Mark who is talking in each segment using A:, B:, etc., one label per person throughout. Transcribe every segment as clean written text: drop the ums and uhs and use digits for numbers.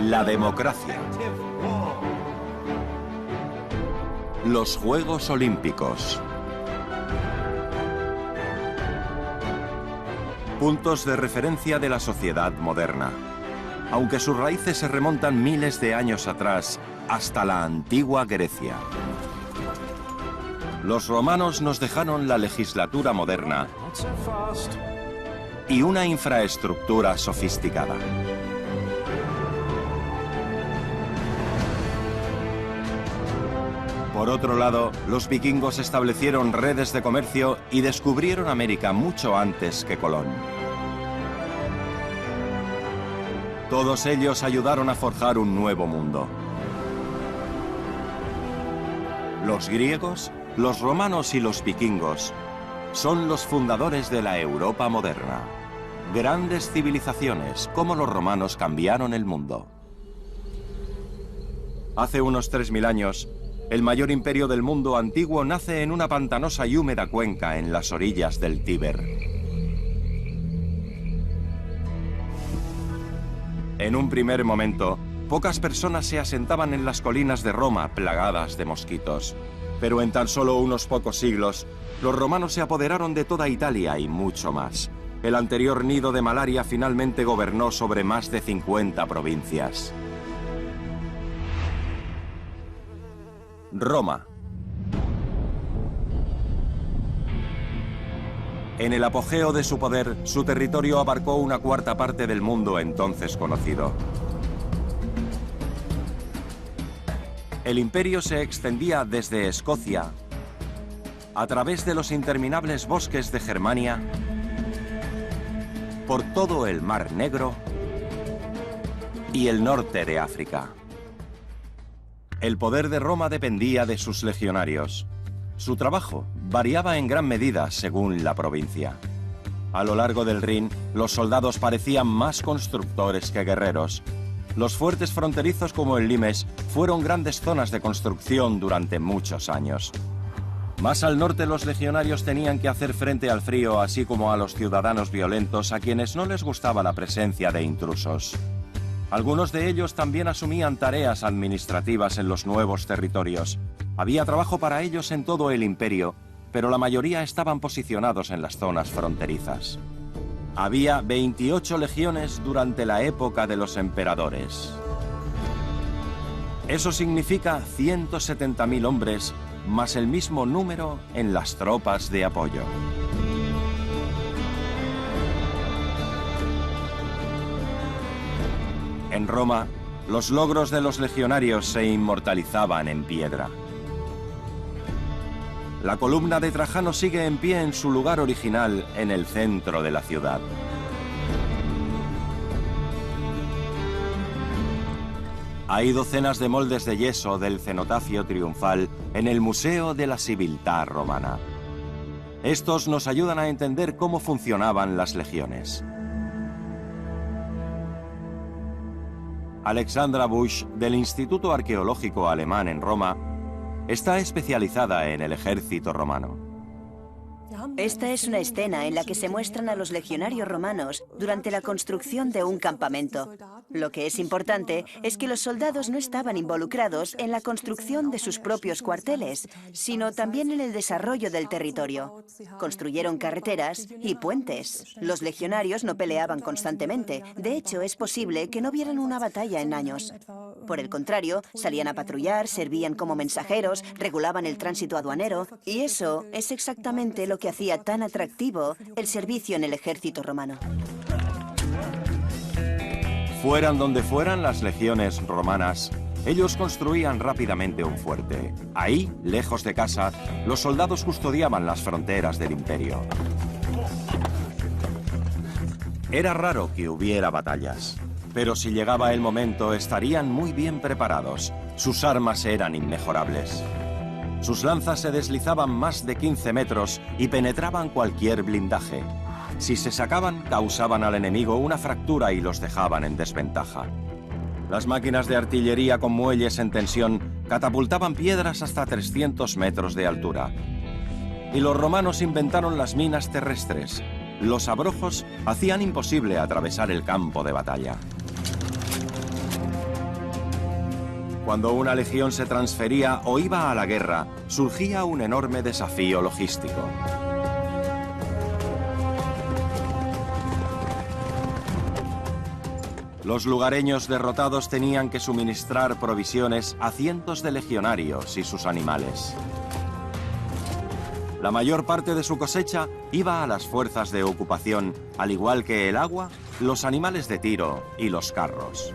A: La democracia. Los Juegos Olímpicos. Puntos de referencia de la sociedad moderna. Aunque sus raíces se remontan miles de años atrás, hasta la antigua Grecia. Los romanos nos dejaron la legislatura moderna y una infraestructura sofisticada. Por otro lado, los vikingos establecieron redes de comercio y descubrieron América mucho antes que Colón. Todos ellos ayudaron a forjar un nuevo mundo. Los griegos, los romanos y los vikingos son los fundadores de la Europa moderna. Grandes civilizaciones, como los romanos, cambiaron el mundo. Hace unos 3000 años, el mayor imperio del mundo antiguo nace en una pantanosa y húmeda cuenca en las orillas del Tíber. En un primer momento, pocas personas se asentaban en las colinas de Roma plagadas de mosquitos. Pero en tan solo unos pocos siglos, los romanos se apoderaron de toda Italia y mucho más. El anterior nido de malaria finalmente gobernó sobre más de 50 provincias. Roma. En el apogeo de su poder, su territorio abarcó una cuarta parte del mundo entonces conocido. El imperio se extendía desde Escocia, a través de los interminables bosques de Germania, por todo el Mar Negro y el norte de África. El poder de Roma dependía de sus legionarios. Su trabajo variaba en gran medida según la provincia. A lo largo del Rin, los soldados parecían más constructores que guerreros. Los fuertes fronterizos como el Limes fueron grandes zonas de construcción durante muchos años. Más al norte, los legionarios tenían que hacer frente al frío, así como a los ciudadanos violentos a quienes no les gustaba la presencia de intrusos. Algunos de ellos también asumían tareas administrativas en los nuevos territorios. Había trabajo para ellos en todo el imperio, pero la mayoría estaban posicionados en las zonas fronterizas. Había 28 legiones durante la época de los emperadores. Eso significa 170.000 hombres, más el mismo número en las tropas de apoyo. En Roma, los logros de los legionarios se inmortalizaban en piedra. La columna de Trajano sigue en pie en su lugar original en el centro de la ciudad. Hay docenas de moldes de yeso del cenotafio triunfal en el Museo de la Civiltà Romana. Estos nos ayudan a entender cómo funcionaban las legiones. Alexandra Busch, del Instituto Arqueológico Alemán en Roma, está especializada en el ejército romano.
B: Esta es una escena en la que se muestran a los legionarios romanos durante la construcción de un campamento. Lo que es importante es que los soldados no estaban involucrados en la construcción de sus propios cuarteles, sino también en el desarrollo del territorio. Construyeron carreteras y puentes. Los legionarios no peleaban constantemente. De hecho, es posible que no vieran una batalla en años. Por el contrario, salían a patrullar, servían como mensajeros, regulaban el tránsito aduanero, y eso es exactamente lo que hacía tan atractivo el servicio en el ejército romano.
A: Fueran donde fueran las legiones romanas, ellos construían rápidamente un fuerte. Ahí, lejos de casa, los soldados custodiaban las fronteras del imperio. Era raro que hubiera batallas, pero si llegaba el momento estarían muy bien preparados. Sus armas eran inmejorables. Sus lanzas se deslizaban más de 15 metros y penetraban cualquier blindaje. Si se sacaban, causaban al enemigo una fractura y los dejaban en desventaja. Las máquinas de artillería con muelles en tensión catapultaban piedras hasta 300 metros de altura. Y los romanos inventaron las minas terrestres. Los abrojos hacían imposible atravesar el campo de batalla. Cuando una legión se transfería o iba a la guerra, surgía un enorme desafío logístico. Los lugareños derrotados tenían que suministrar provisiones a cientos de legionarios y sus animales. La mayor parte de su cosecha iba a las fuerzas de ocupación, al igual que el agua, los animales de tiro y los carros.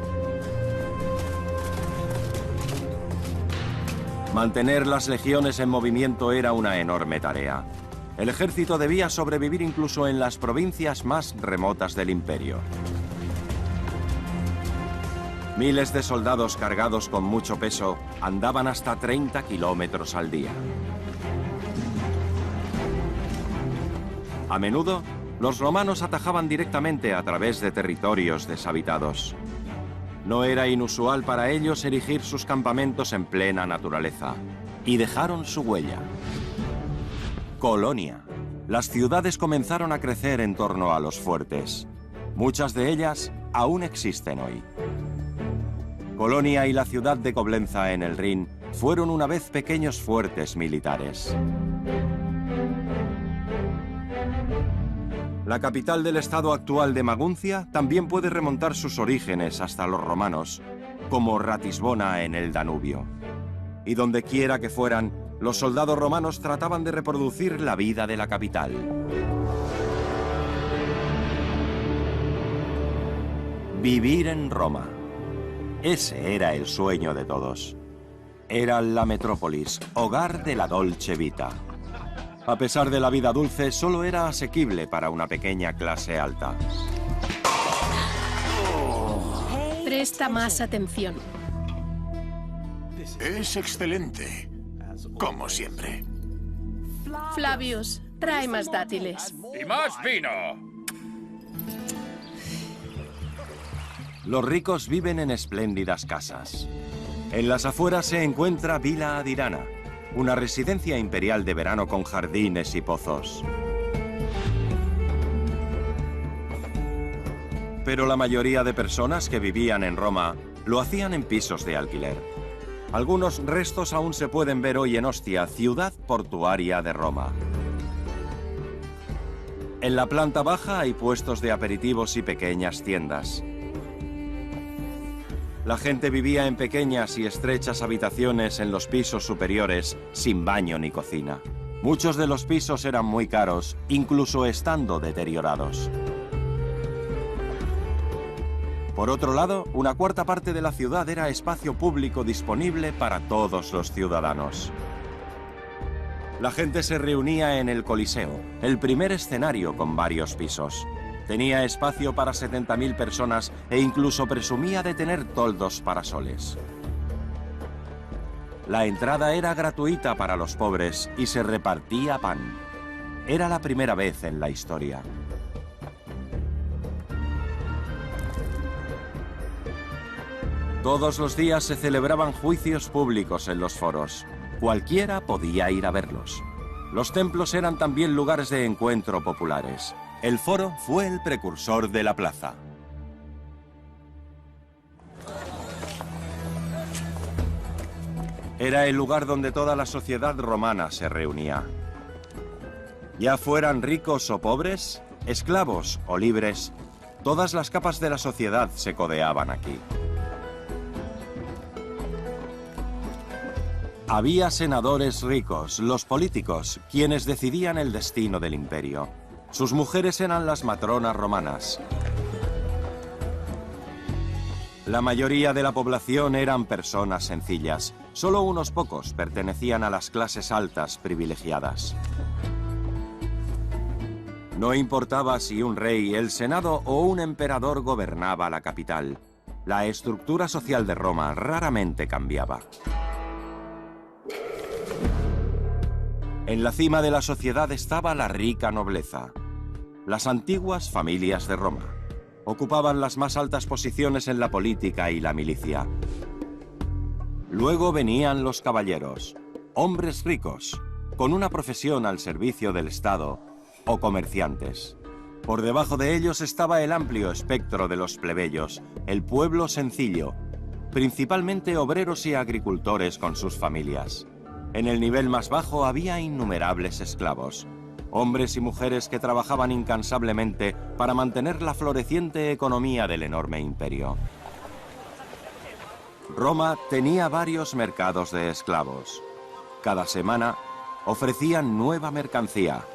A: Mantener las legiones en movimiento era una enorme tarea. El ejército debía sobrevivir incluso en las provincias más remotas del imperio. Miles de soldados cargados con mucho peso andaban hasta 30 kilómetros al día. A menudo, los romanos atajaban directamente a través de territorios deshabitados. No era inusual para ellos erigir sus campamentos en plena naturaleza, y dejaron su huella. Colonia. Las ciudades comenzaron a crecer en torno a los fuertes. Muchas de ellas aún existen hoy. Colonia y la ciudad de Coblenza en el Rin fueron una vez pequeños fuertes militares. La capital del estado actual de Maguncia también puede remontar sus orígenes hasta los romanos, como Ratisbona en el Danubio. Y donde quiera que fueran, los soldados romanos trataban de reproducir la vida de la capital. Vivir en Roma. Ese era el sueño de todos. Era la metrópolis, hogar de la Dolce Vita. A pesar de la vida dulce, solo era asequible para una pequeña clase alta.
C: Presta más atención.
D: Es excelente, como siempre.
C: Flavius, trae más dátiles.
E: ¡Y más vino!
A: Los ricos viven en espléndidas casas. En las afueras se encuentra Villa Adirana, una residencia imperial de verano con jardines y pozos. Pero la mayoría de personas que vivían en Roma lo hacían en pisos de alquiler. Algunos restos aún se pueden ver hoy en Ostia, ciudad portuaria de Roma. En la planta baja hay puestos de aperitivos y pequeñas tiendas. La gente vivía en pequeñas y estrechas habitaciones en los pisos superiores, sin baño ni cocina. Muchos de los pisos eran muy caros, incluso estando deteriorados. Por otro lado, una cuarta parte de la ciudad era espacio público disponible para todos los ciudadanos. La gente se reunía en el Coliseo, el primer escenario con varios pisos. Tenía espacio para 70.000 personas e incluso presumía de tener toldos parasoles. La entrada era gratuita para los pobres y se repartía pan. Era la primera vez en la historia. Todos los días se celebraban juicios públicos en los foros. Cualquiera podía ir a verlos. Los templos eran también lugares de encuentro populares. El foro fue el precursor de la plaza. Era el lugar donde toda la sociedad romana se reunía. Ya fueran ricos o pobres, esclavos o libres, todas las capas de la sociedad se codeaban aquí. Había senadores ricos, los políticos, quienes decidían el destino del imperio. Sus mujeres eran las matronas romanas. La mayoría de la población eran personas sencillas. Solo unos pocos pertenecían a las clases altas privilegiadas. No importaba si un rey, el senado o un emperador gobernaba la capital. La estructura social de Roma raramente cambiaba. En la cima de la sociedad estaba la rica nobleza. Las antiguas familias de Roma ocupaban las más altas posiciones en la política y la milicia. Luego venían los caballeros, hombres ricos, con una profesión al servicio del Estado, o comerciantes. Por debajo de ellos estaba el amplio espectro de los plebeyos, el pueblo sencillo, principalmente obreros y agricultores con sus familias. En el nivel más bajo había innumerables esclavos, hombres y mujeres que trabajaban incansablemente para mantener la floreciente economía del enorme imperio. Roma tenía varios mercados de esclavos. Cada semana ofrecían nueva mercancía.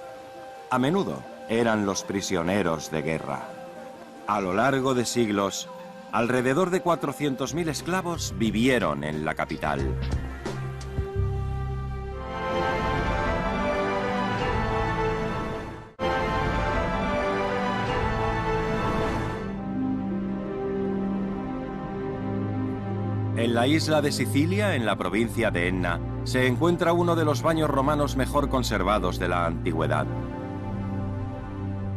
A: A menudo eran los prisioneros de guerra. A lo largo de siglos, alrededor de 400.000 esclavos vivieron en la capital. En la isla de Sicilia, en la provincia de Enna, se encuentra uno de los baños romanos mejor conservados de la antigüedad.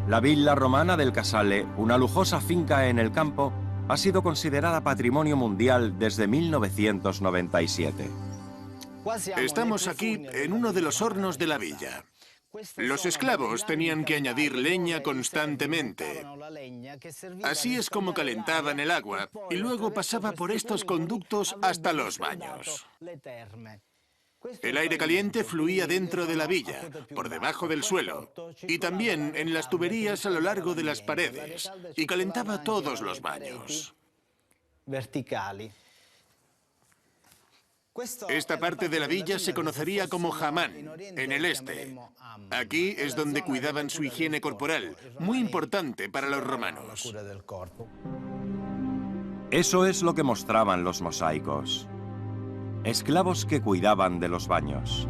A: La Villa Romana del Casale, una lujosa finca en el campo, ha sido considerada Patrimonio Mundial desde 1997.
D: Estamos aquí en uno de los hornos de la villa. Los esclavos tenían que añadir leña constantemente. Así es como calentaban el agua y luego pasaba por estos conductos hasta los baños. El aire caliente fluía dentro de la villa, por debajo del suelo, y también en las tuberías a lo largo de las paredes, y calentaba todos los baños. Esta parte de la villa se conocería como Hamán, en el este. Aquí es donde cuidaban su higiene corporal, muy importante para los romanos.
A: Eso es lo que mostraban los mosaicos. Esclavos que cuidaban de los baños.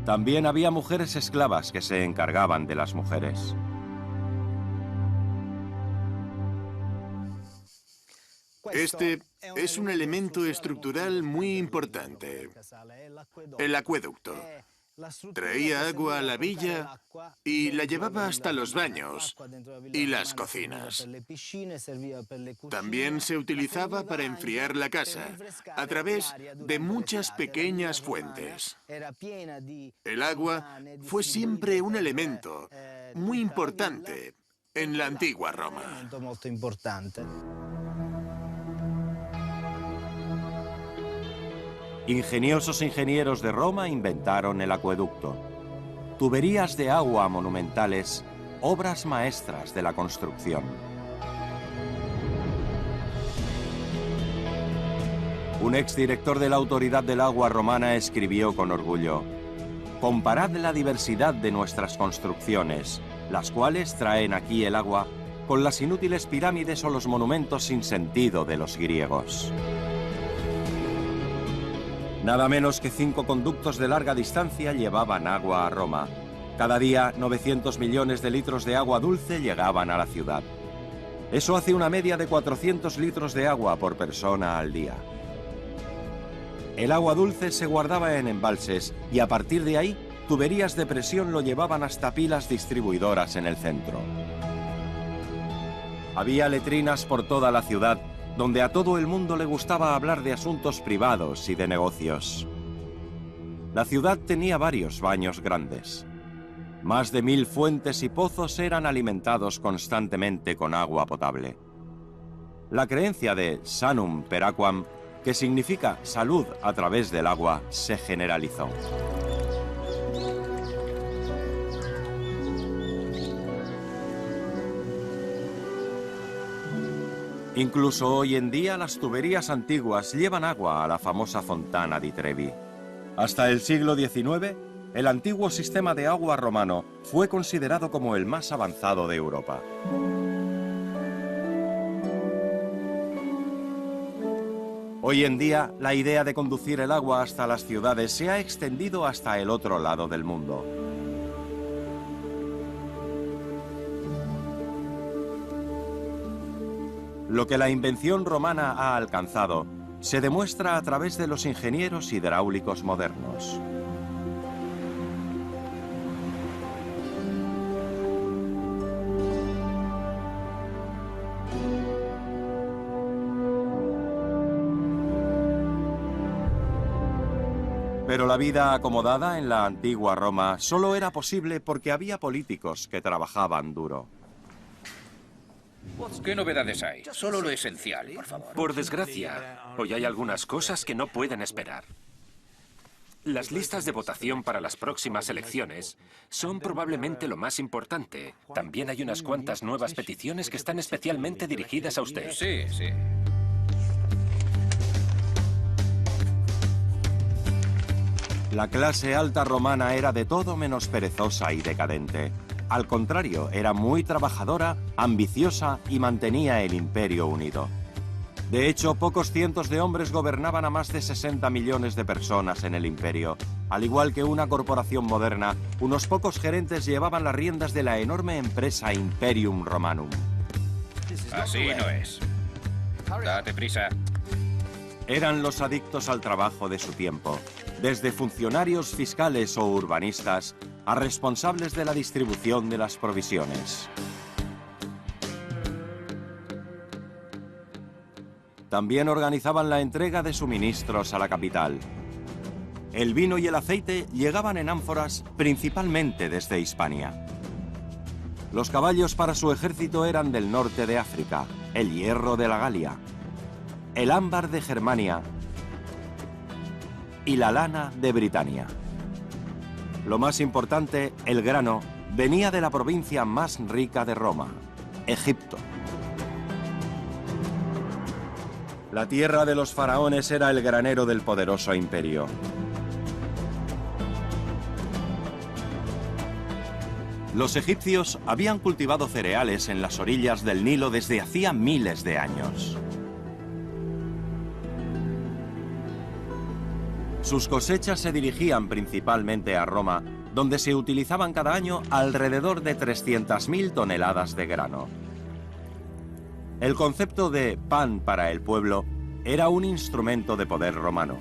A: También había mujeres esclavas que se encargaban de las mujeres.
D: Este es un elemento estructural muy importante. El acueducto. Traía agua a la villa y la llevaba hasta los baños y las cocinas. También se utilizaba para enfriar la casa a través de muchas pequeñas fuentes. El agua fue siempre un elemento muy importante en la antigua Roma.
A: Ingeniosos ingenieros de Roma inventaron el acueducto. Tuberías de agua monumentales, obras maestras de la construcción. Un exdirector de la Autoridad del Agua romana escribió con orgullo: «Comparad la diversidad de nuestras construcciones, las cuales traen aquí el agua, con las inútiles pirámides o los monumentos sin sentido de los griegos». Nada menos que 5 conductos de larga distancia llevaban agua a Roma. Cada día, 900 millones de litros de agua dulce llegaban a la ciudad. Eso hace una media de 400 litros de agua por persona al día. El agua dulce se guardaba en embalses y a partir de ahí, tuberías de presión lo llevaban hasta pilas distribuidoras en el centro. Había letrinas por toda la ciudad, donde a todo el mundo le gustaba hablar de asuntos privados y de negocios. La ciudad tenía varios baños grandes. Más de 1000 fuentes y pozos eran alimentados constantemente con agua potable. La creencia de sanum per aquam, que significa salud a través del agua, se generalizó. Incluso hoy en día las tuberías antiguas llevan agua a la famosa Fontana di Trevi. Hasta el siglo XIX, el antiguo sistema de agua romano fue considerado como el más avanzado de Europa. Hoy en día, la idea de conducir el agua hasta las ciudades se ha extendido hasta el otro lado del mundo. Lo que la invención romana ha alcanzado se demuestra a través de los ingenieros hidráulicos modernos. Pero la vida acomodada en la antigua Roma solo era posible porque había políticos que trabajaban duro.
E: ¿Qué novedades hay? Solo lo esencial, por favor.
F: Por desgracia, hoy hay algunas cosas que no pueden esperar. Las listas de votación para las próximas elecciones son probablemente lo más importante. También hay unas cuantas nuevas peticiones que están especialmente dirigidas a usted.
E: Sí, sí.
A: La clase alta romana era de todo menos perezosa y decadente. Al contrario, era muy trabajadora, ambiciosa y mantenía el imperio unido. De hecho, pocos cientos de hombres gobernaban a más de 60 millones de personas en el imperio. Al igual que una corporación moderna, unos pocos gerentes llevaban las riendas de la enorme empresa Imperium Romanum.
E: Así no es. Date prisa.
A: Eran los adictos al trabajo de su tiempo, desde funcionarios fiscales o urbanistas a responsables de la distribución de las provisiones. También organizaban la entrega de suministros a la capital. El vino y el aceite llegaban en ánforas principalmente desde Hispania. Los caballos para su ejército eran del norte de África, el hierro de la Galia, el ámbar de Germania y la lana de Britania. Lo más importante, el grano, venía de la provincia más rica de Roma, Egipto. La tierra de los faraones era el granero del poderoso imperio. Los egipcios habían cultivado cereales en las orillas del Nilo desde hacía miles de años. Sus cosechas se dirigían principalmente a Roma, donde se utilizaban cada año alrededor de 300.000 toneladas de grano. El concepto de pan para el pueblo era un instrumento de poder romano.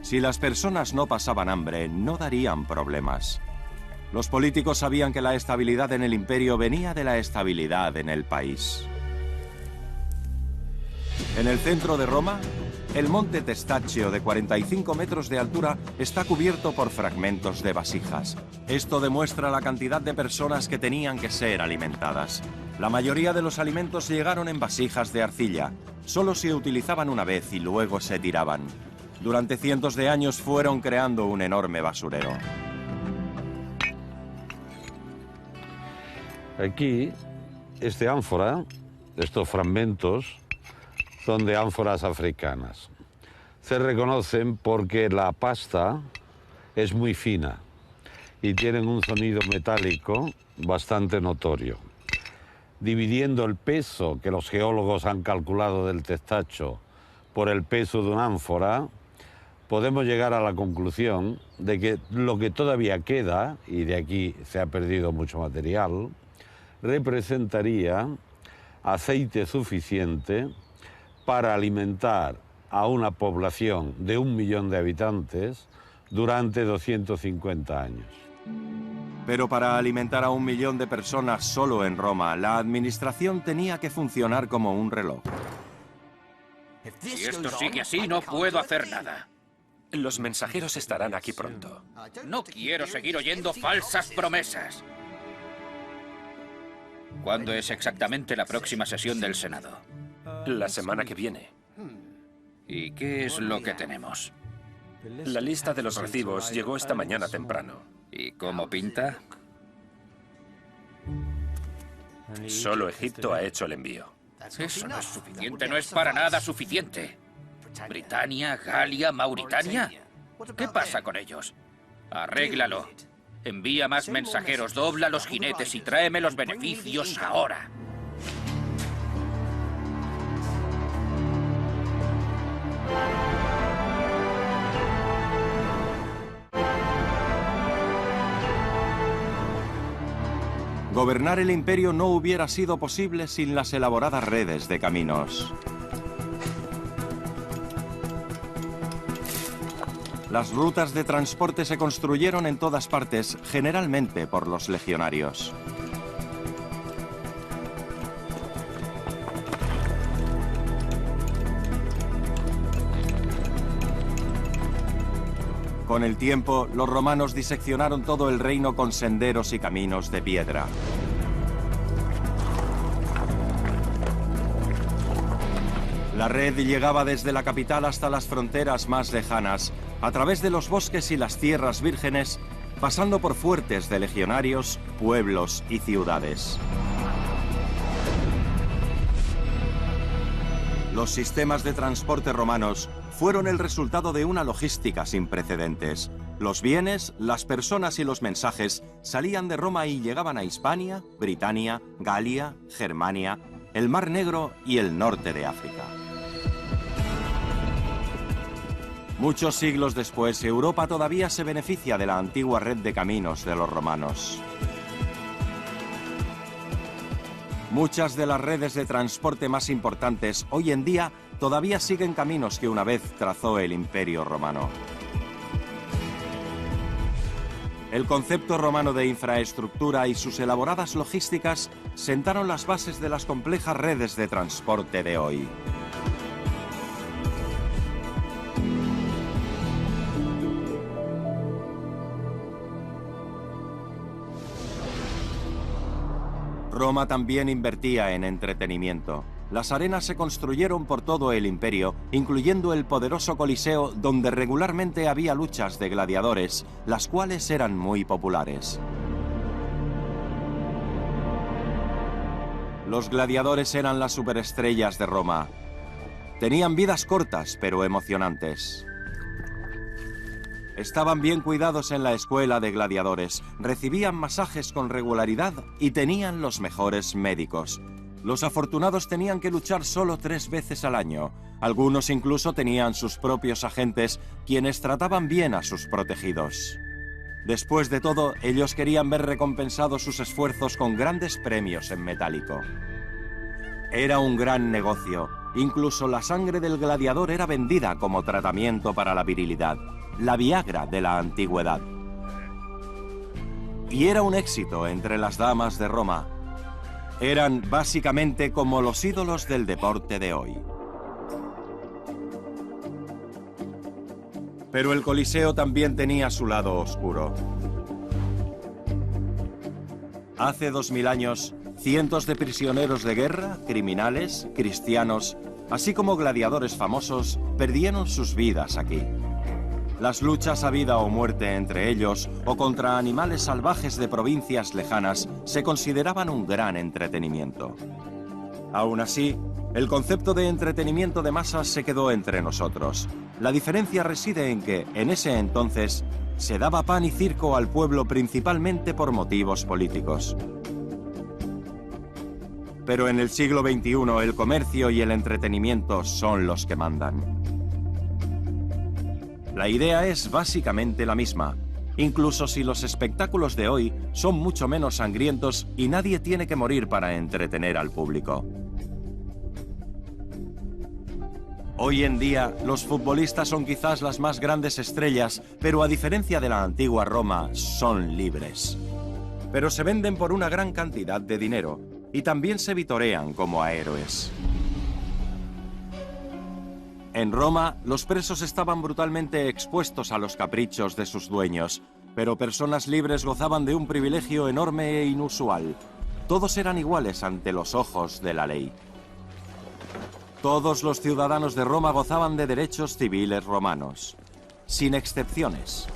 A: Si las personas no pasaban hambre, no darían problemas. Los políticos sabían que la estabilidad en el imperio venía de la estabilidad en el país. En el centro de Roma, el monte Testaccio, de 45 metros de altura, está cubierto por fragmentos de vasijas. Esto demuestra la cantidad de personas que tenían que ser alimentadas. La mayoría de los alimentos llegaron en vasijas de arcilla. Solo se utilizaban una vez y luego se tiraban. Durante cientos de años fueron creando un enorme basurero.
G: Aquí, este ánfora, estos fragmentos, son de ánforas africanas. Se reconocen porque la pasta es muy fina y tienen un sonido metálico bastante notorio. Dividiendo el peso que los geólogos han calculado del testacho por el peso de una ánfora, podemos llegar a la conclusión de que lo que todavía queda, y de aquí se ha perdido mucho material, representaría aceite suficiente para alimentar a una población de 1 millón de habitantes durante 250 años.
A: Pero para alimentar a 1 millón de personas solo en Roma, la administración tenía que funcionar como un reloj.
E: Si esto sigue así, no puedo hacer nada.
F: Los mensajeros estarán aquí pronto.
E: No quiero seguir oyendo falsas promesas. ¿Cuándo es exactamente la próxima sesión del Senado?
F: La semana que viene.
E: ¿Y qué es lo que tenemos?
F: La lista de los recibos llegó esta mañana temprano.
E: ¿Y cómo pinta?
F: Solo Egipto ha hecho el envío.
E: Eso no es suficiente, no es para nada suficiente. ¿Britania, Galia, Mauritania? ¿Qué pasa con ellos? Arréglalo. Envía más mensajeros, dobla los jinetes y tráeme los beneficios ahora.
A: Gobernar el imperio no hubiera sido posible sin las elaboradas redes de caminos. Las rutas de transporte se construyeron en todas partes, generalmente por los legionarios. Con el tiempo, los romanos diseccionaron todo el reino con senderos y caminos de piedra. La red llegaba desde la capital hasta las fronteras más lejanas, a través de los bosques y las tierras vírgenes, pasando por fuertes de legionarios, pueblos y ciudades. Los sistemas de transporte romanos fueron el resultado de una logística sin precedentes. Los bienes, las personas y los mensajes salían de Roma y llegaban a Hispania, Britania, Galia, Germania, el Mar Negro y el norte de África. Muchos siglos después, Europa todavía se beneficia de la antigua red de caminos de los romanos. Muchas de las redes de transporte más importantes hoy en día todavía siguen caminos que una vez trazó el Imperio Romano. El concepto romano de infraestructura y sus elaboradas logísticas sentaron las bases de las complejas redes de transporte de hoy. Roma también invertía en entretenimiento. Las arenas se construyeron por todo el imperio, incluyendo el poderoso Coliseo, donde regularmente había luchas de gladiadores, las cuales eran muy populares. Los gladiadores eran las superestrellas de Roma. Tenían vidas cortas, pero emocionantes. Estaban bien cuidados en la escuela de gladiadores, recibían masajes con regularidad y tenían los mejores médicos. Los afortunados tenían que luchar solo 3 veces al año. Algunos incluso tenían sus propios agentes, quienes trataban bien a sus protegidos. Después de todo, ellos querían ver recompensados sus esfuerzos con grandes premios en metálico. Era un gran negocio. Incluso la sangre del gladiador era vendida como tratamiento para la virilidad, la Viagra de la antigüedad. Y era un éxito entre las damas de Roma. Eran básicamente como los ídolos del deporte de hoy. Pero el Coliseo también tenía su lado oscuro. Hace 2000 años, cientos de prisioneros de guerra, criminales, cristianos, así como gladiadores famosos, perdieron sus vidas aquí. Las luchas a vida o muerte entre ellos o contra animales salvajes de provincias lejanas se consideraban un gran entretenimiento. Aún así, el concepto de entretenimiento de masas se quedó entre nosotros. La diferencia reside en que, en ese entonces, se daba pan y circo al pueblo principalmente por motivos políticos. Pero en el siglo XXI el comercio y el entretenimiento son los que mandan. La idea es básicamente la misma, incluso si los espectáculos de hoy son mucho menos sangrientos y nadie tiene que morir para entretener al público. Hoy en día, los futbolistas son quizás las más grandes estrellas, pero a diferencia de la antigua Roma, son libres. Pero se venden por una gran cantidad de dinero y también se vitorean como a héroes. En Roma, los presos estaban brutalmente expuestos a los caprichos de sus dueños, pero personas libres gozaban de un privilegio enorme e inusual. Todos eran iguales ante los ojos de la ley. Todos los ciudadanos de Roma gozaban de derechos civiles romanos, sin excepciones.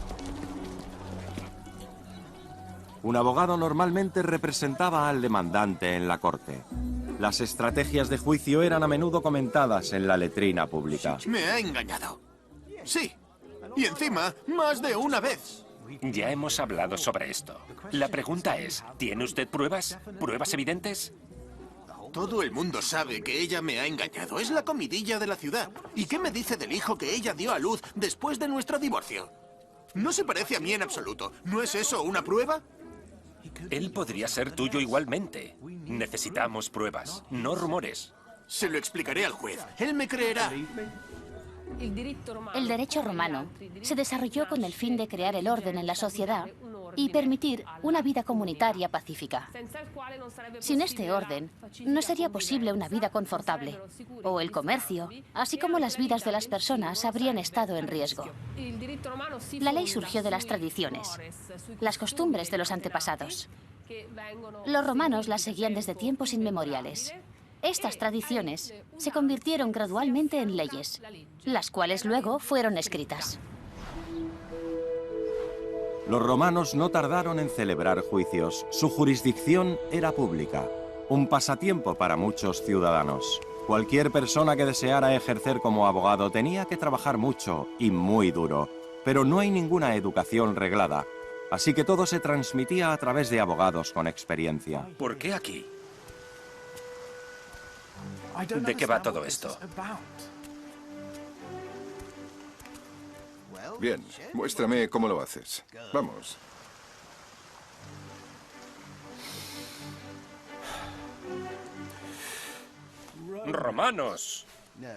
A: Un abogado normalmente representaba al demandante en la corte. Las estrategias de juicio eran a menudo comentadas en la letrina pública.
D: Me ha engañado. Sí. Y encima, más de una vez.
F: Ya hemos hablado sobre esto. La pregunta es, ¿tiene usted pruebas? ¿Pruebas evidentes?
D: Todo el mundo sabe que ella me ha engañado. Es la comidilla de la ciudad. ¿Y qué me dice del hijo que ella dio a luz después de nuestro divorcio? No se parece a mí en absoluto. ¿No es eso una prueba?
F: Él podría ser tuyo igualmente. Necesitamos pruebas, no rumores.
D: Se lo explicaré al juez. Él me creerá.
H: El derecho romano se desarrolló con el fin de crear el orden en la sociedad y permitir una vida comunitaria pacífica. Sin este orden, no sería posible una vida confortable, o el comercio, así como las vidas de las personas habrían estado en riesgo. La ley surgió de las tradiciones, las costumbres de los antepasados. Los romanos las seguían desde tiempos inmemoriales. Estas tradiciones se convirtieron gradualmente en leyes, las cuales luego fueron escritas.
A: Los romanos no tardaron en celebrar juicios. Su jurisdicción era pública, un pasatiempo para muchos ciudadanos. Cualquier persona que deseara ejercer como abogado tenía que trabajar mucho y muy duro, pero no hay ninguna educación reglada, así que todo se transmitía a través de abogados con experiencia.
F: ¿Por qué aquí? ¿De qué va todo esto?
I: Bien, muéstrame cómo lo haces. Vamos.
F: ¡Romanos!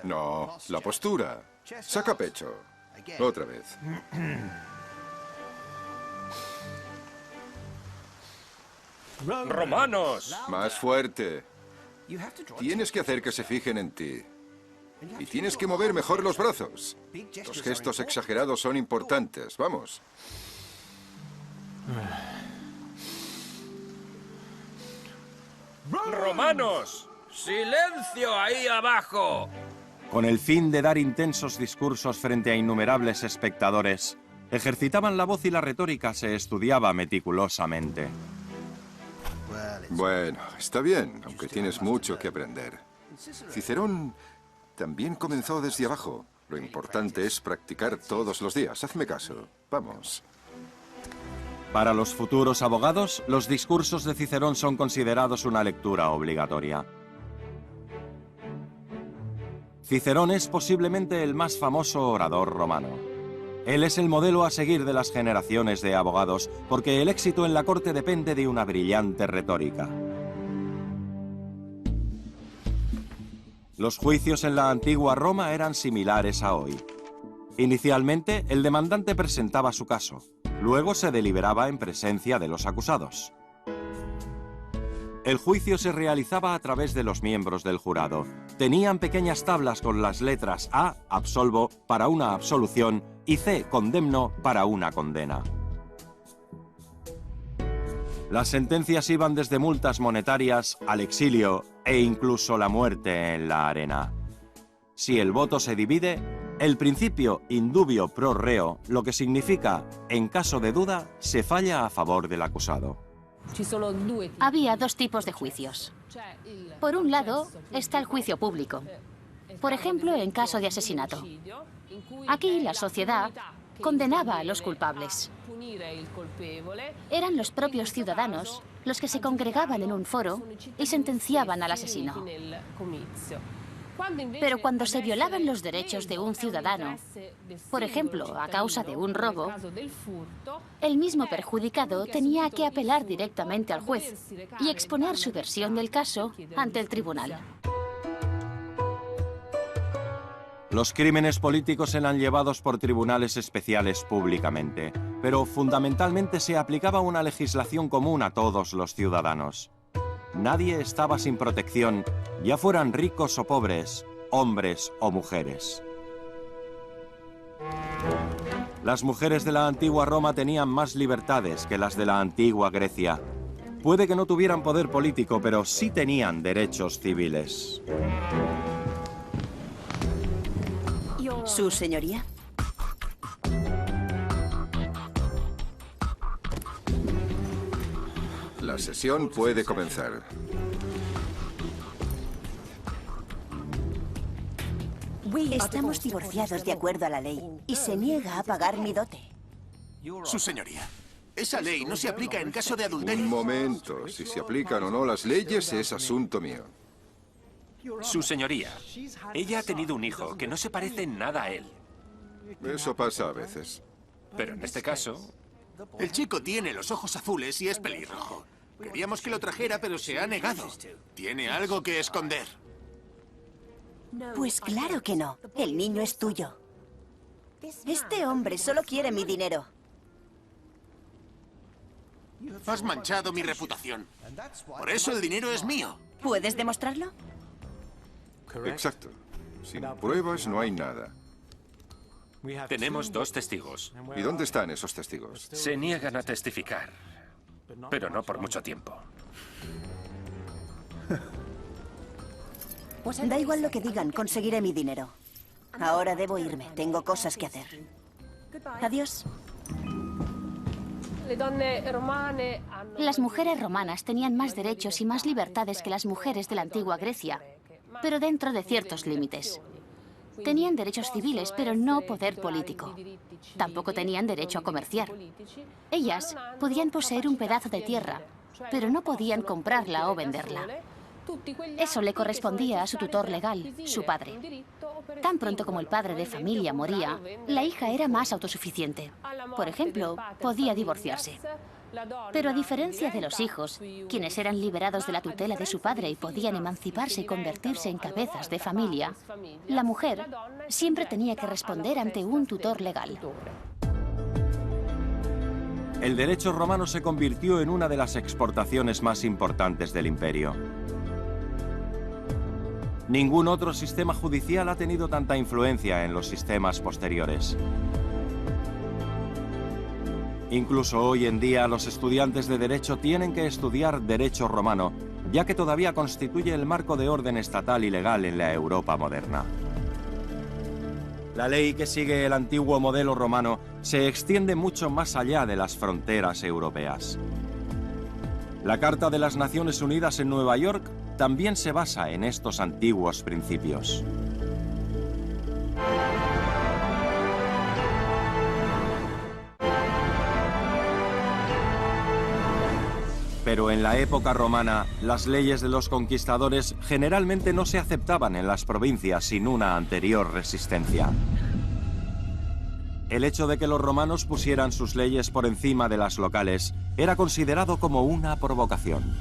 I: No, la postura. Saca pecho. Otra vez.
F: ¡Romanos!
I: Más fuerte. Tienes que hacer que se fijen en ti. Y tienes que mover mejor los brazos. Los gestos exagerados son importantes. Vamos.
E: ¡Romanos! ¡Silencio ahí abajo!
A: Con el fin de dar intensos discursos frente a innumerables espectadores, ejercitaban la voz y la retórica se estudiaba meticulosamente.
I: Bueno, está bien, aunque tienes mucho que aprender. Cicerón también comenzó desde abajo. Lo importante es practicar todos los días. Hazme caso. Vamos.
A: Para los futuros abogados, los discursos de Cicerón son considerados una lectura obligatoria. Cicerón es posiblemente el más famoso orador romano. Él es el modelo a seguir de las generaciones de abogados, porque el éxito en la corte depende de una brillante retórica. Los juicios en la antigua Roma eran similares a hoy. Inicialmente, el demandante presentaba su caso. Luego se deliberaba en presencia de los acusados. El juicio se realizaba a través de los miembros del jurado. Tenían pequeñas tablas con las letras A, absolvo, para una absolución, y C, condemno, para una condena. Las sentencias iban desde multas monetarias al exilio e incluso la muerte en la arena. Si el voto se divide, el principio indubio pro reo, lo que significa, en caso de duda, se falla a favor del acusado.
H: Había dos tipos de juicios. Por un lado está el juicio público. Por ejemplo, en caso de asesinato. Aquí la sociedad condenaba a los culpables. Eran los propios ciudadanos los que se congregaban en un foro y sentenciaban al asesino. Pero cuando se violaban los derechos de un ciudadano, por ejemplo, a causa de un robo, el mismo perjudicado tenía que apelar directamente al juez y exponer su versión del caso ante el tribunal.
A: Los crímenes políticos eran llevados por tribunales especiales públicamente, pero fundamentalmente se aplicaba una legislación común a todos los ciudadanos. Nadie estaba sin protección, ya fueran ricos o pobres, hombres o mujeres. Las mujeres de la antigua Roma tenían más libertades que las de la antigua Grecia. Puede que no tuvieran poder político, pero sí tenían derechos civiles.
B: ¿Su señoría?
I: La sesión puede comenzar.
B: Estamos divorciados de acuerdo a la ley y se niega a pagar mi dote.
D: Su señoría, esa ley no se aplica en caso de adulterio.
I: Un momento. Si se aplican o no las leyes es asunto mío.
F: Su señoría, ella ha tenido un hijo que no se parece en nada a él.
I: Eso pasa a veces.
F: Pero en este caso,
D: El chico tiene los ojos azules y es pelirrojo. Queríamos que lo trajera, pero se ha negado. Tiene algo que esconder.
B: Pues claro que no. El niño es tuyo. Este hombre solo quiere mi dinero.
D: Has manchado mi reputación. Por eso el dinero es mío.
B: ¿Puedes demostrarlo?
I: Exacto. Sin pruebas no hay nada.
F: tenemos dos testigos.
I: ¿Y dónde están esos testigos?
F: Se niegan a testificar, pero no por mucho tiempo.
B: Da igual lo que digan, conseguiré mi dinero. Ahora debo irme, tengo cosas que hacer. Adiós.
H: Las mujeres romanas tenían más derechos y más libertades que las mujeres de la antigua Grecia, pero dentro de ciertos límites. Tenían derechos civiles, pero no poder político. Tampoco tenían derecho a comerciar. Ellas podían poseer un pedazo de tierra, pero no podían comprarla o venderla. Eso le correspondía a su tutor legal, su padre. Tan pronto como el padre de familia moría, la hija era más autosuficiente. Por ejemplo, podía divorciarse. Pero a diferencia de los hijos, quienes eran liberados de la tutela de su padre y podían emanciparse y convertirse en cabezas de familia, la mujer siempre tenía que responder ante un tutor legal.
A: El derecho romano se convirtió en una de las exportaciones más importantes del imperio. Ningún otro sistema judicial ha tenido tanta influencia en los sistemas posteriores. Incluso hoy en día los estudiantes de Derecho tienen que estudiar Derecho romano, ya que todavía constituye el marco de orden estatal y legal en la Europa moderna. La ley que sigue el antiguo modelo romano se extiende mucho más allá de las fronteras europeas. La Carta de las Naciones Unidas en Nueva York también se basa en estos antiguos principios. Pero en la época romana, las leyes de los conquistadores generalmente no se aceptaban en las provincias sin una anterior resistencia. El hecho de que los romanos pusieran sus leyes por encima de las locales era considerado como una provocación.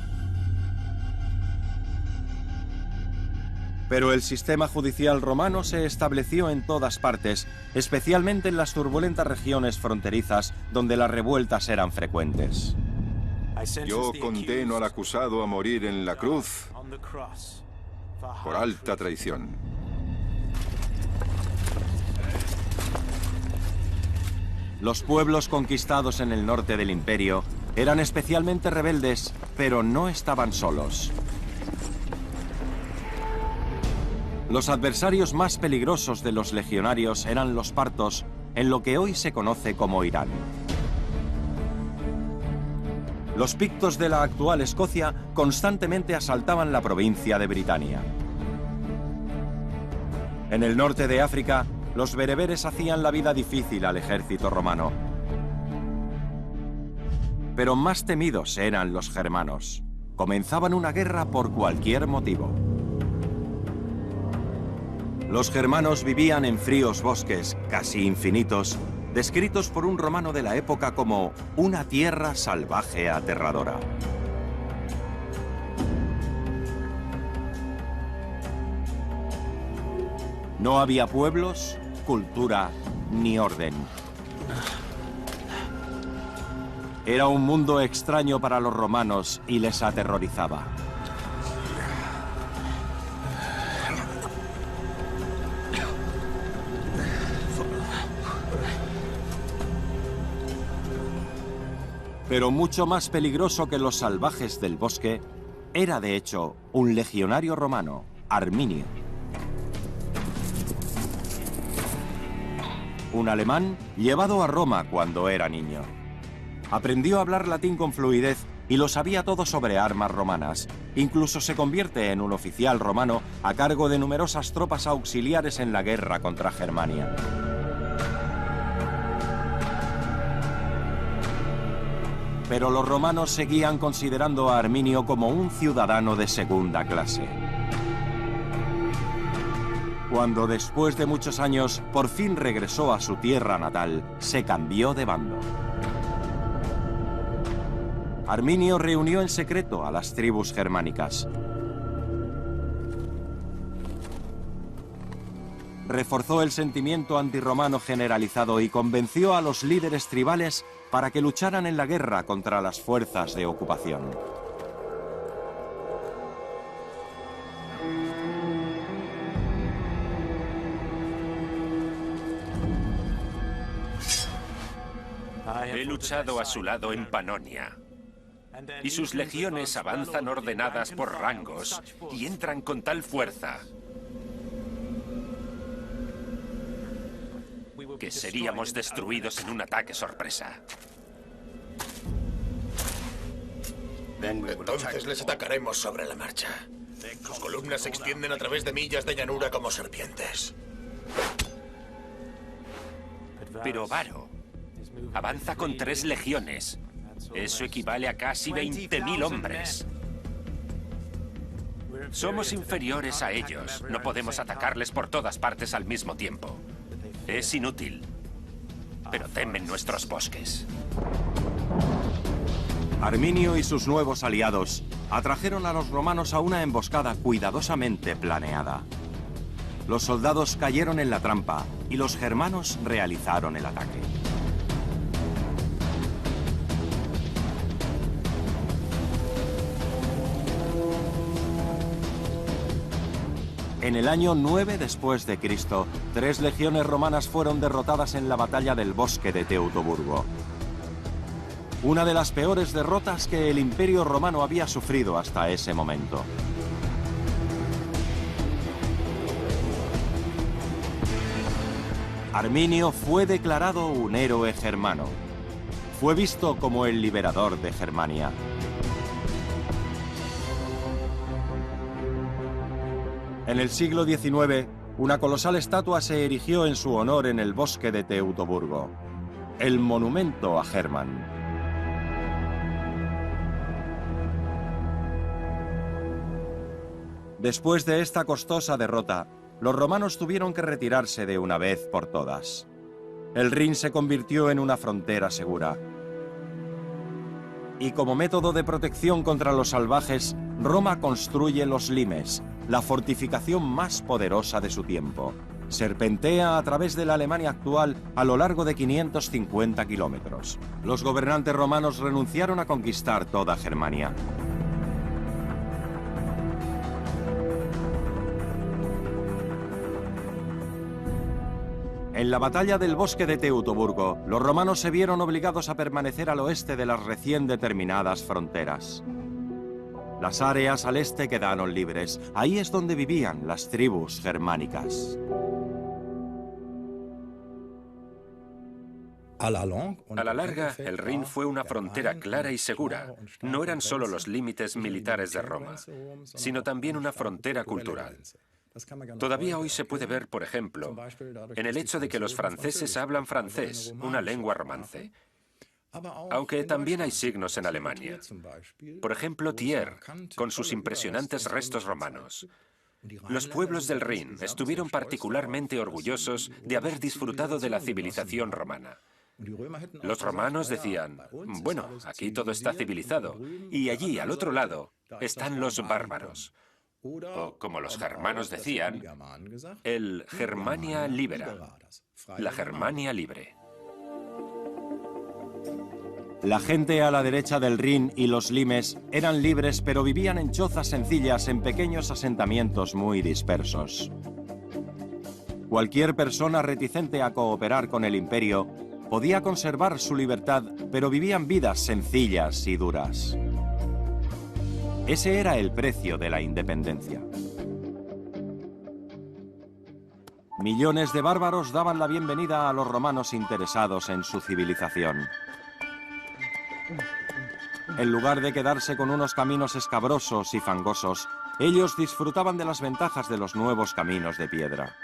A: Pero el sistema judicial romano se estableció en todas partes, especialmente en las turbulentas regiones fronterizas donde las revueltas eran frecuentes.
I: Yo condeno al acusado a morir en la cruz por alta traición.
A: Los pueblos conquistados en el norte del imperio eran especialmente rebeldes, pero no estaban solos. Los adversarios más peligrosos de los legionarios eran los partos, en lo que hoy se conoce como Irán. Los pictos de la actual Escocia constantemente asaltaban la provincia de Britania. En el norte de África, los bereberes hacían la vida difícil al ejército romano. Pero más temidos eran los germanos. Comenzaban una guerra por cualquier motivo. Los germanos vivían en fríos bosques, casi infinitos, descritos por un romano de la época como una tierra salvaje aterradora. No había pueblos, cultura ni orden. Era un mundo extraño para los romanos y les aterrorizaba. Pero mucho más peligroso que los salvajes del bosque era, de hecho, un legionario romano, Arminio. Un alemán llevado a Roma cuando era niño. Aprendió a hablar latín con fluidez y lo sabía todo sobre armas romanas. Incluso se convierte en un oficial romano a cargo de numerosas tropas auxiliares en la guerra contra Germania. Pero los romanos seguían considerando a Arminio como un ciudadano de segunda clase. Cuando después de muchos años por fin regresó a su tierra natal, se cambió de bando. Arminio reunió en secreto a las tribus germánicas. Reforzó el sentimiento antirromano generalizado y convenció a los líderes tribales para que lucharan en la guerra contra las fuerzas de ocupación.
F: He luchado a su lado en Panonia, y sus legiones avanzan ordenadas por rangos y entran con tal fuerza que seríamos destruidos en un ataque sorpresa.
D: Entonces les atacaremos sobre la marcha. Sus columnas se extienden a través de millas de llanura como serpientes.
F: Pero Varo avanza con 3 legiones. Eso equivale a casi 20.000 hombres. Somos inferiores a ellos. No podemos atacarles por todas partes al mismo tiempo. Es inútil. Pero temen nuestros bosques.
A: Arminio y sus nuevos aliados atrajeron a los romanos a una emboscada cuidadosamente planeada. Los soldados cayeron en la trampa y los germanos realizaron el ataque. En el año 9 después de Cristo, 3 legiones romanas fueron derrotadas en la batalla del bosque de Teutoburgo. Una de las peores derrotas que el Imperio Romano había sufrido hasta ese momento. Arminio fue declarado un héroe germano. Fue visto como el liberador de Germania. En el siglo XIX, una colosal estatua se erigió en su honor en el bosque de Teutoburgo. El monumento a Hermann. Después de esta costosa derrota, los romanos tuvieron que retirarse de una vez por todas. El Rin se convirtió en una frontera segura. Y como método de protección contra los salvajes, Roma construye los limes, la fortificación más poderosa de su tiempo. Serpentea a través de la Alemania actual a lo largo de 550 kilómetros. Los gobernantes romanos renunciaron a conquistar toda Germania. En la batalla del bosque de Teutoburgo, los romanos se vieron obligados a permanecer al oeste de las recién determinadas fronteras. Las áreas al este quedaron libres. Ahí es donde vivían las tribus germánicas.
F: A la larga, el Rin fue una frontera clara y segura. No eran solo los límites militares de Roma, sino también una frontera cultural. Todavía hoy se puede ver, por ejemplo, en el hecho de que los franceses hablan francés, una lengua romance. Aunque también hay signos en Alemania. Por ejemplo, Thiers, con sus impresionantes restos romanos. Los pueblos del Rin estuvieron particularmente orgullosos de haber disfrutado de la civilización romana. Los romanos decían, bueno, aquí todo está civilizado, y allí, al otro lado, están los bárbaros. O, como los germanos decían, el Germania libera, la Germania libre.
A: La gente a la derecha del Rin y los limes eran libres, pero vivían en chozas sencillas en pequeños asentamientos muy dispersos. Cualquier persona reticente a cooperar con el imperio podía conservar su libertad, pero vivían vidas sencillas y duras. Ese era el precio de la independencia. Millones de bárbaros daban la bienvenida a los romanos interesados en su civilización. En lugar de quedarse con unos caminos escabrosos y fangosos, ellos disfrutaban de las ventajas de los nuevos caminos de piedra.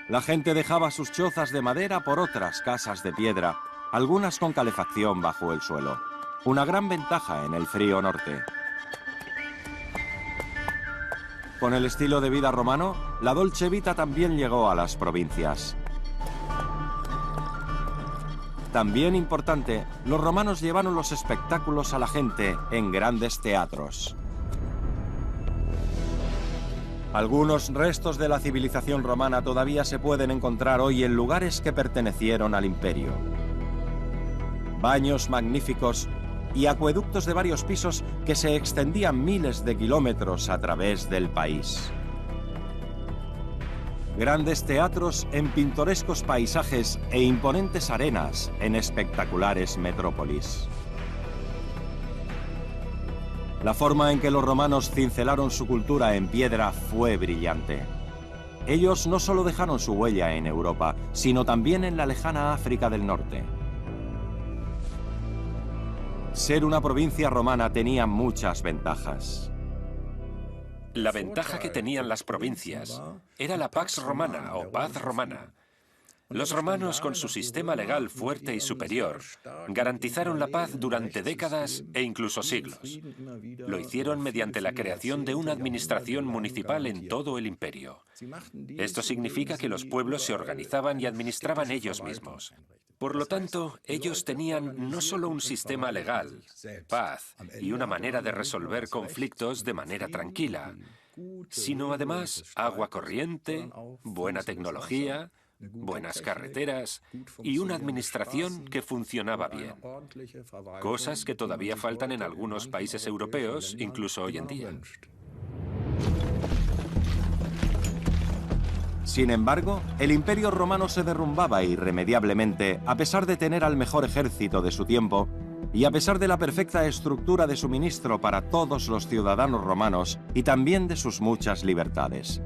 A: La gente dejaba sus chozas de madera por otras casas de piedra, algunas con calefacción bajo el suelo. Una gran ventaja en el frío norte. Con el estilo de vida romano, la Dolce Vita también llegó a las provincias. También importante, los romanos llevaron los espectáculos a la gente en grandes teatros. Algunos restos de la civilización romana todavía se pueden encontrar hoy en lugares que pertenecieron al imperio. Baños magníficos y acueductos de varios pisos que se extendían miles de kilómetros a través del país. Grandes teatros en pintorescos paisajes e imponentes arenas en espectaculares metrópolis. La forma en que los romanos cincelaron su cultura en piedra fue brillante. Ellos no solo dejaron su huella en Europa, sino también en la lejana África del Norte. Ser una provincia romana tenía muchas ventajas.
F: La ventaja que tenían las provincias era la Pax Romana o paz romana. Los romanos, con su sistema legal fuerte y superior, garantizaron la paz durante décadas e incluso siglos. Lo hicieron mediante la creación de una administración municipal en todo el imperio. Esto significa que los pueblos se organizaban y administraban ellos mismos. Por lo tanto, ellos tenían no solo un sistema legal, paz y una manera de resolver conflictos de manera tranquila, sino además agua corriente, buena tecnología, buenas carreteras y una administración que funcionaba bien. Cosas que todavía faltan en algunos países europeos, incluso hoy en día.
A: Sin embargo, el Imperio Romano se derrumbaba irremediablemente a pesar de tener al mejor ejército de su tiempo y a pesar de la perfecta estructura de suministro para todos los ciudadanos romanos y también de sus muchas libertades.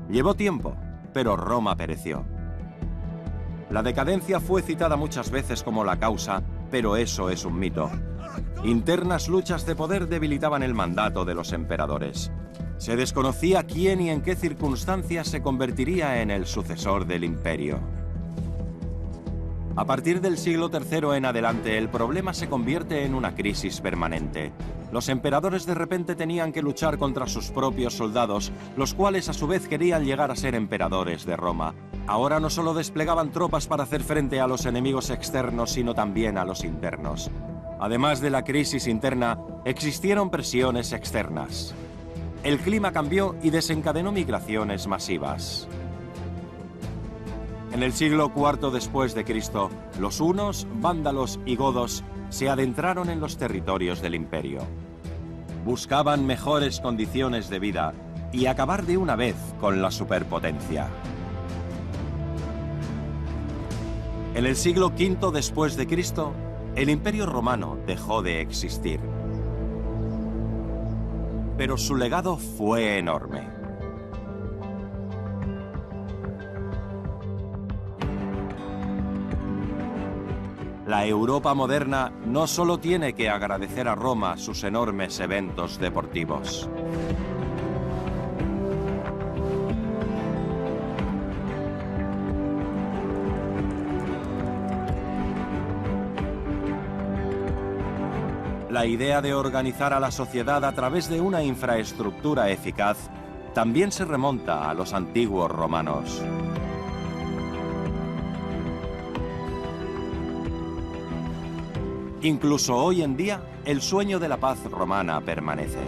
A: Llevó tiempo, pero Roma pereció. La decadencia fue citada muchas veces como la causa, pero eso es un mito. Internas luchas de poder debilitaban el mandato de los emperadores. Se desconocía quién y en qué circunstancias se convertiría en el sucesor del imperio. A partir del siglo III en adelante, el problema se convierte en una crisis permanente. Los emperadores de repente tenían que luchar contra sus propios soldados, los cuales a su vez querían llegar a ser emperadores de Roma. Ahora no solo desplegaban tropas para hacer frente a los enemigos externos, sino también a los internos. Además de la crisis interna, existieron presiones externas. El clima cambió y desencadenó migraciones masivas. En el siglo IV después de Cristo, los hunos, vándalos y godos se adentraron en los territorios del imperio. Buscaban mejores condiciones de vida y acabar de una vez con la superpotencia. En el siglo V después de Cristo, el Imperio Romano dejó de existir. Pero su legado fue enorme. La Europa moderna no solo tiene que agradecer a Roma sus enormes eventos deportivos. La idea de organizar a la sociedad a través de una infraestructura eficaz también se remonta a los antiguos romanos. Incluso hoy en día, el sueño de la paz romana permanece.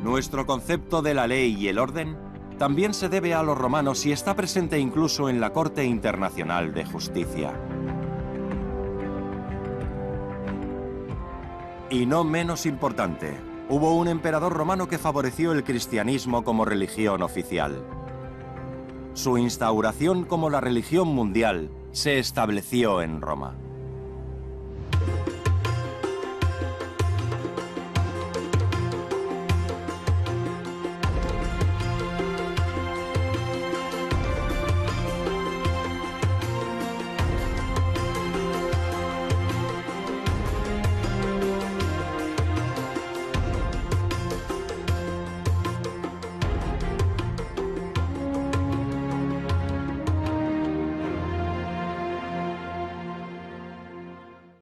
A: Nuestro concepto de la ley y el orden también se debe a los romanos y está presente incluso en la Corte Internacional de Justicia. Y no menos importante, hubo un emperador romano que favoreció el cristianismo como religión oficial. Su instauración como la religión mundial se estableció en Roma.